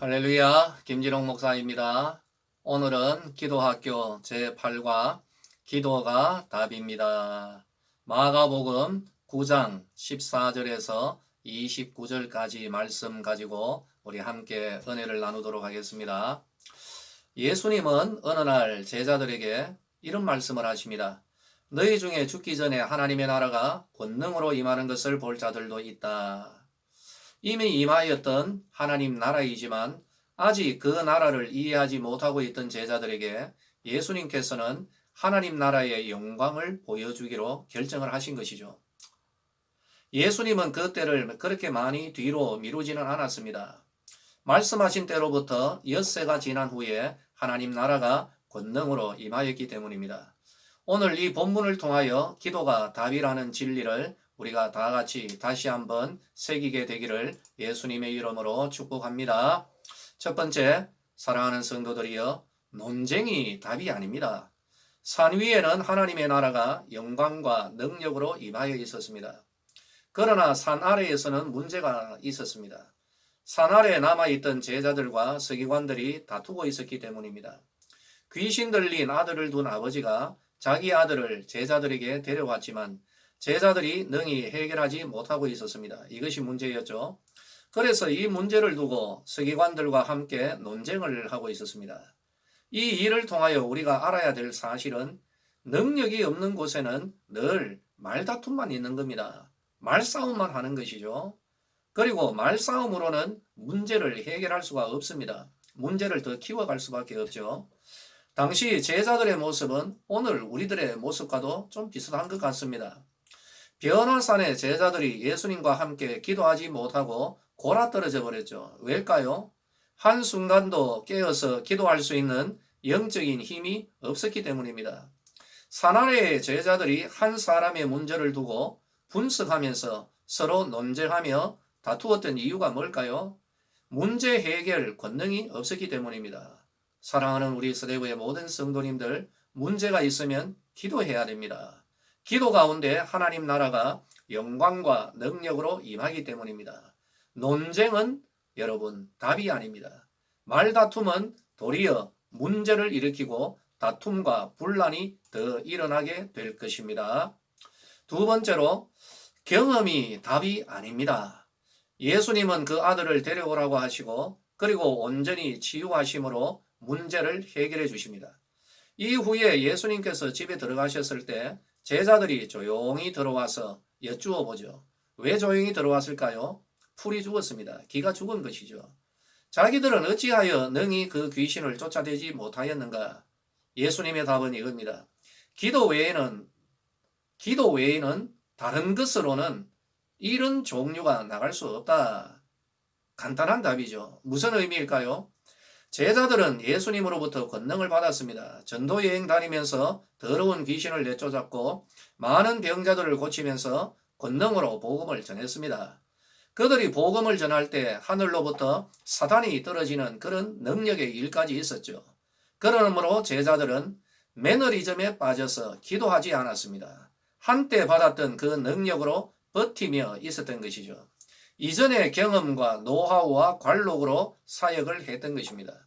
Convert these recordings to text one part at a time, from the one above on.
할렐루야, 김진홍 목사입니다. 오늘은 기도학교 제8과 기도가 답입니다. 마가복음 9장 14절에서 29절까지 말씀 가지고 우리 함께 은혜를 나누도록 하겠습니다. 예수님은 어느 날 제자들에게 이런 말씀을 하십니다. 너희 중에 죽기 전에 하나님의 나라가 권능으로 임하는 것을 볼 자들도 있다. 이미 임하였던 하나님 나라이지만 아직 그 나라를 이해하지 못하고 있던 제자들에게 예수님께서는 하나님 나라의 영광을 보여주기로 결정을 하신 것이죠. 예수님은 그 때를 그렇게 많이 뒤로 미루지는 않았습니다. 말씀하신 때로부터 엿새가 지난 후에 하나님 나라가 권능으로 임하였기 때문입니다. 오늘 이 본문을 통하여 기도가 답이라는 진리를 우리가 다 같이 다시 한번 새기게 되기를 예수님의 이름으로 축복합니다. 첫 번째, 사랑하는 성도들이여, 논쟁이 답이 아닙니다. 산 위에는 하나님의 나라가 영광과 능력으로 임하여 있었습니다. 그러나 산 아래에서는 문제가 있었습니다. 산 아래에 남아있던 제자들과 서기관들이 다투고 있었기 때문입니다. 귀신 들린 아들을 둔 아버지가 자기 아들을 제자들에게 데려왔지만 제자들이 능히 해결하지 못하고 있었습니다. 이것이 문제였죠. 그래서 이 문제를 두고 서기관들과 함께 논쟁을 하고 있었습니다. 이 일을 통하여 우리가 알아야 될 사실은 능력이 없는 곳에는 늘 말다툼만 있는 겁니다. 말싸움만 하는 것이죠. 그리고 말싸움으로는 문제를 해결할 수가 없습니다. 문제를 더 키워갈 수밖에 없죠. 당시 제자들의 모습은 오늘 우리들의 모습과도 좀 비슷한 것 같습니다. 변화산의 제자들이 예수님과 함께 기도하지 못하고 골아떨어져 버렸죠. 왜일까요? 한순간도 깨어서 기도할 수 있는 영적인 힘이 없었기 때문입니다. 산 아래의 제자들이 한 사람의 문제를 두고 분석하면서 서로 논쟁하며 다투었던 이유가 뭘까요? 문제 해결 권능이 없었기 때문입니다. 사랑하는 우리 서대구의 모든 성도님들, 문제가 있으면 기도해야 됩니다. 기도 가운데 하나님 나라가 영광과 능력으로 임하기 때문입니다. 논쟁은 여러분 답이 아닙니다. 말다툼은 도리어 문제를 일으키고 다툼과 분란이 더 일어나게 될 것입니다. 두 번째로 경험이 답이 아닙니다. 예수님은 그 아들을 데려오라고 하시고 그리고 온전히 치유하심으로 문제를 해결해 주십니다. 이후에 예수님께서 집에 들어가셨을 때 제자들이 조용히 들어와서 여쭈어 보죠. 왜 조용히 들어왔을까요? 풀이 죽었습니다. 기가 죽은 것이죠. 자기들은 어찌하여 능히 그 귀신을 쫓아내지 못하였는가? 예수님의 답은 이겁니다. 기도 외에는 다른 것으로는 이런 종류가 나갈 수 없다. 간단한 답이죠. 무슨 의미일까요? 제자들은 예수님으로부터 권능을 받았습니다. 전도 여행 다니면서 더러운 귀신을 내쫓았고 많은 병자들을 고치면서 권능으로 복음을 전했습니다. 그들이 복음을 전할 때 하늘로부터 사탄이 떨어지는 그런 능력의 일까지 있었죠. 그러므로 제자들은 매너리즘에 빠져서 기도하지 않았습니다. 한때 받았던 그 능력으로 버티며 있었던 것이죠. 이전의 경험과 노하우와 관록으로 사역을 했던 것입니다.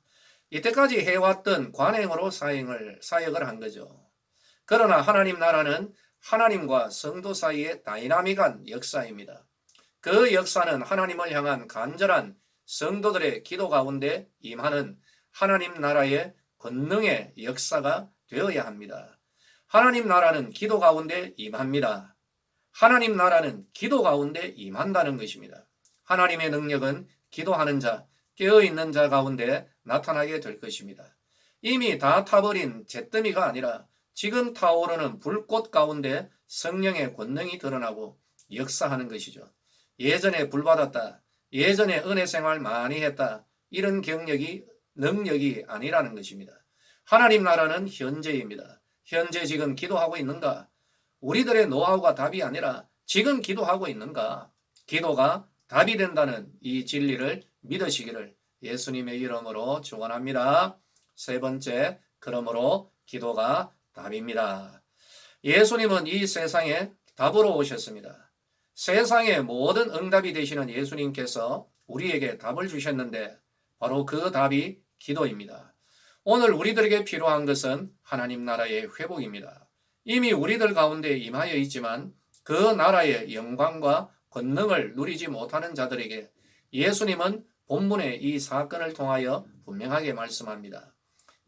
이때까지 해왔던 관행으로 사역을 한 거죠. 그러나 하나님 나라는 하나님과 성도 사이의 다이나믹한 역사입니다. 그 역사는 하나님을 향한 간절한 성도들의 기도 가운데 임하는 하나님 나라의 권능의 역사가 되어야 합니다. 하나님 나라는 기도 가운데 임합니다. 하나님 나라는 기도 가운데 임한다는 것입니다. 하나님의 능력은 기도하는 자, 깨어있는 자 가운데 나타나게 될 것입니다. 이미 다 타버린 잿더미가 아니라 지금 타오르는 불꽃 가운데 성령의 권능이 드러나고 역사하는 것이죠. 예전에 불 받았다, 예전에 은혜 생활 많이 했다, 이런 능력이 아니라는 것입니다. 하나님 나라는 현재입니다. 현재 지금 기도하고 있는가? 우리들의 노하우가 답이 아니라 지금 기도하고 있는가? 기도가 답이 된다는 이 진리를 믿으시기를 예수님의 이름으로 축원합니다. 세 번째, 그러므로 기도가 답입니다. 예수님은 이 세상에 답으로 오셨습니다. 세상의 모든 응답이 되시는 예수님께서 우리에게 답을 주셨는데 바로 그 답이 기도입니다. 오늘 우리들에게 필요한 것은 하나님 나라의 회복입니다. 이미 우리들 가운데 임하여 있지만 그 나라의 영광과 권능을 누리지 못하는 자들에게 예수님은 본문의 이 사건을 통하여 분명하게 말씀합니다.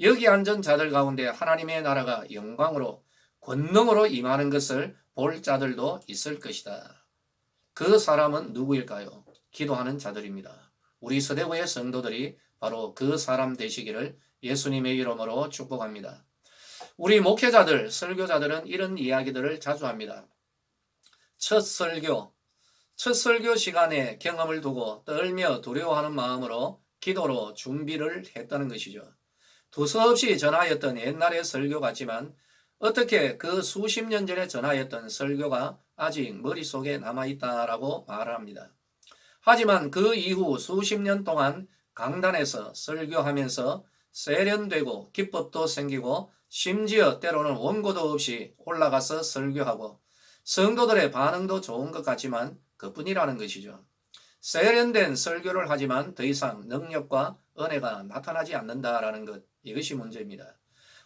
여기 앉은 자들 가운데 하나님의 나라가 영광으로 권능으로 임하는 것을 볼 자들도 있을 것이다. 그 사람은 누구일까요? 기도하는 자들입니다. 우리 서대구의 성도들이 바로 그 사람 되시기를 예수님의 이름으로 축복합니다. 우리 목회자들, 설교자들은 이런 이야기들을 자주 합니다. 첫 설교 시간에 경험을 두고 떨며 두려워하는 마음으로 기도로 준비를 했다는 것이죠. 두서없이 전하였던 옛날의 설교 같지만 어떻게 그 수십 년 전에 전하였던 설교가 아직 머릿속에 남아있다라고 말합니다. 하지만 그 이후 수십 년 동안 강단에서 설교하면서 세련되고 기법도 생기고 심지어 때로는 원고도 없이 올라가서 설교하고 성도들의 반응도 좋은 것 같지만 그뿐이라는 것이죠. 세련된 설교를 하지만 더 이상 능력과 은혜가 나타나지 않는다라는 것, 이것이 문제입니다.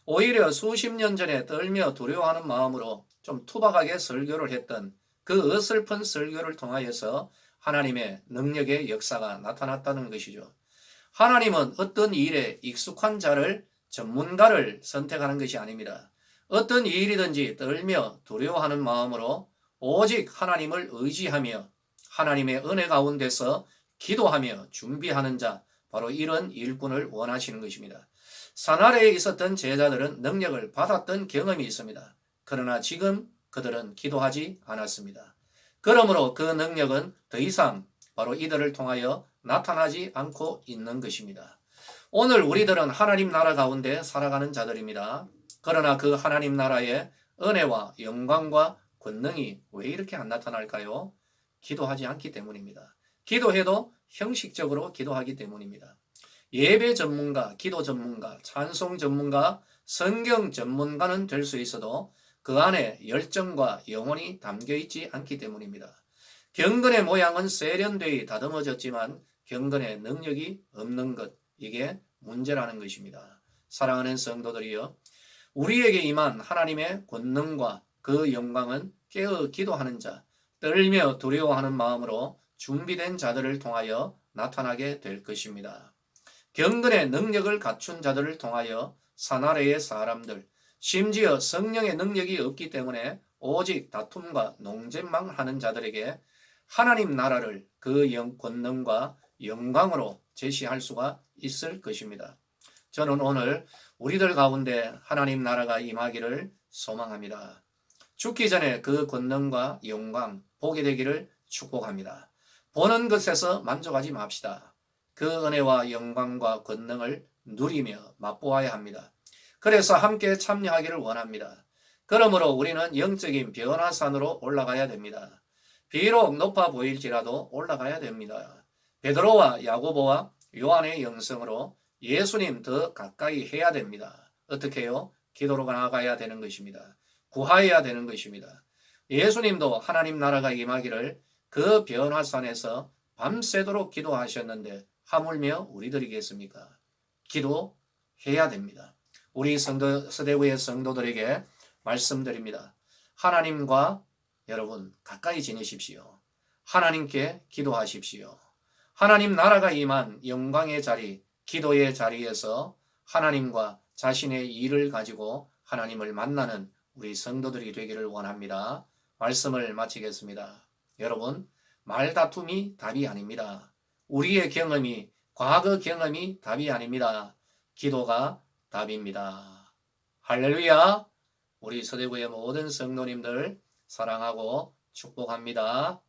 오히려 수십 년 전에 떨며 두려워하는 마음으로 좀 투박하게 설교를 했던 그 어설픈 설교를 통하여서 하나님의 능력의 역사가 나타났다는 것이죠. 하나님은 어떤 일에 익숙한 자를, 전문가를 선택하는 것이 아닙니다. 어떤 일이든지 떨며 두려워하는 마음으로 오직 하나님을 의지하며 하나님의 은혜 가운데서 기도하며 준비하는 자, 바로 이런 일꾼을 원하시는 것입니다. 사나리에 있었던 제자들은 능력을 받았던 경험이 있습니다. 그러나 지금 그들은 기도하지 않았습니다. 그러므로 그 능력은 더 이상 바로 이들을 통하여 나타나지 않고 있는 것입니다. 오늘 우리들은 하나님 나라 가운데 살아가는 자들입니다. 그러나 그 하나님 나라의 은혜와 영광과 권능이 왜 이렇게 안 나타날까요? 기도하지 않기 때문입니다. 기도해도 형식적으로 기도하기 때문입니다. 예배 전문가, 기도 전문가, 찬송 전문가, 성경 전문가는 될 수 있어도 그 안에 열정과 영혼이 담겨 있지 않기 때문입니다. 경건의 모양은 세련되이 다듬어졌지만 경건의 능력이 없는 것, 이게 문제라는 것입니다. 사랑하는 성도들이여, 우리에게 임한 하나님의 권능과 그 영광은 깨어 기도하는 자, 떨며 두려워하는 마음으로 준비된 자들을 통하여 나타나게 될 것입니다. 경건의 능력을 갖춘 자들을 통하여 사나리의 사람들, 심지어 성령의 능력이 없기 때문에 오직 다툼과 논쟁만 하는 자들에게 하나님 나라를 그 권능과 영광으로 제시할 수가 있을 것입니다. 저는 오늘 우리들 가운데 하나님 나라가 임하기를 소망합니다. 죽기 전에 그 권능과 영광 보게 되기를 축복합니다. 보는 것에서 만족하지 맙시다. 그 은혜와 영광과 권능을 누리며 맛보아야 합니다. 그래서 함께 참여하기를 원합니다. 그러므로 우리는 영적인 변화산으로 올라가야 됩니다. 비록 높아 보일지라도 올라가야 됩니다. 베드로와 야고보와 요한의 영성으로 예수님 더 가까이 해야 됩니다. 어떻게 해요? 기도로 나아가야 되는 것입니다. 구하여야 되는 것입니다. 예수님도 하나님 나라가 임하기를 그 변화산에서 밤새도록 기도하셨는데 하물며 우리들이겠습니까? 기도해야 됩니다. 우리 서대구의 성도들에게 말씀드립니다. 하나님과 여러분 가까이 지내십시오. 하나님께 기도하십시오. 하나님 나라가 임한 영광의 자리, 기도의 자리에서 하나님과 자신의 일을 가지고 하나님을 만나는 우리 성도들이 되기를 원합니다. 말씀을 마치겠습니다. 여러분, 말다툼이 답이 아닙니다. 우리의 경험이, 과거 경험이 답이 아닙니다. 기도가 답입니다. 할렐루야! 우리 서대구의 모든 성도님들 사랑하고 축복합니다.